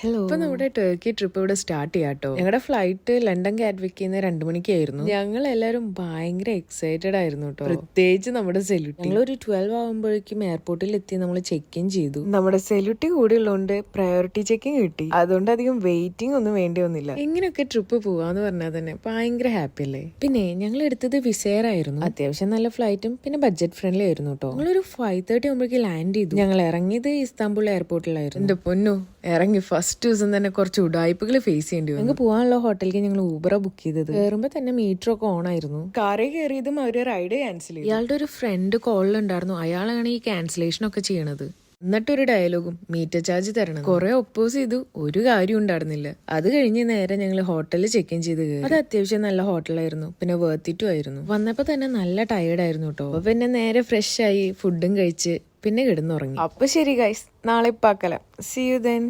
Hello, ഇപ്പൊ നമ്മുടെ Turkey trip ഇവിടെ സ്റ്റാർട്ട് ചെയ്യാട്ടോ. ഞങ്ങളുടെ ഫ്ലൈറ്റ് ലണ്ടൻ ഗാറ്റ്വിക്കിൽ നിന്ന് 2 മണിക്കായിരുന്നു. ഞങ്ങൾ എല്ലാവരും ഭയങ്കര എക്സൈറ്റഡ് ആയിരുന്നു കേട്ടോ. പ്രത്യേകിച്ച് നമ്മുടെ സെല്യൂട്ടി. ഞങ്ങൾ ഒരു 12 ആകുമ്പോഴേക്കും എയർപോർട്ടിൽ എത്തി നമ്മൾ ചെക്ക് ഇൻ ചെയ്തു. നമ്മുടെ സെല്യൂട്ടി കൂടി ഉള്ളതുകൊണ്ട് പ്രയോറിറ്റി ചെക്കിങ് കിട്ടി. അതുകൊണ്ട് അധികം വെയിറ്റിംഗ് ഒന്നും വേണ്ടി വന്നില്ല. എങ്ങനെയൊക്കെ ട്രിപ്പ് പോവാന്ന് പറഞ്ഞാൽ തന്നെ ഭയങ്കര ഹാപ്പി അല്ലേ. പിന്നെ ഞങ്ങൾ എടുത്തത് വിസെയർ ആയിരുന്നു. അത്യാവശ്യം നല്ല ഫ്ലൈറ്റും പിന്നെ ബഡ്ജറ്റ് ഫ്രണ്ട്ലി ആയിരുന്നു കേട്ടോ. ഞങ്ങളൊരു 5:30 ആകുമ്പോഴേക്കും ലാൻഡ് ചെയ്തു. ഞങ്ങൾ ഇറങ്ങിയത് ഇസ്താംബുൾ എയർപോർട്ടിലായിരുന്നു. എന്റെ പൊന്നു, ഇറങ്ങി ഫസ്റ്റ് ദിവസം തന്നെ കുറച്ച് ഉടായ്പകൾ ഫേസ് ചെയ്യേണ്ടി വന്നു. ഞങ്ങൾക്ക് പോകാനുള്ള ഹോട്ടലിലേക്ക് ഞങ്ങൾ ഊബറ ബുക്ക് ചെയ്തത്. കയറുമ്പോ തന്നെ മീറ്റർ ഒക്കെ ഓൺ ആയിരുന്നു. കാറേ കയറിയതും അവര് റൈഡ് ക്യാൻസൽ ചെയ്തു. ഇയാളുടെ ഒരു ഫ്രണ്ട് കോളിലുണ്ടായിരുന്നു. അയാളാണ് ഈ ക്യാൻസലേഷൻ ഒക്കെ ചെയ്യണത്. എന്നിട്ടൊരു ഡയലോഗും മീറ്റർ ചാർജ് തരണം. കുറെ ഒപ്പോസ് ചെയ്തു, ഒരു കാര്യം ഉണ്ടായിരുന്നില്ല. അത് കഴിഞ്ഞ് നേരെ ഞങ്ങൾ ഹോട്ടലിൽ ചെക്ക് ഇൻ ചെയ്ത് കയറി. അത് അത്യാവശ്യം നല്ല ഹോട്ടലായിരുന്നു, പിന്നെ വേർത്തിറ്റും ആയിരുന്നു. വന്നപ്പോ തന്നെ നല്ല ടയേർഡ് ആയിരുന്നു കേട്ടോ. അപ്പൊ പിന്നെ നേരെ ഫ്രഷ് ആയി ഫുഡും കഴിച്ച് പിന്നെ കിടന്നുറങ്ങി. അപ്പൊ ശരി ഗൈസ്, നാളെ പാക്കലാം. See you then.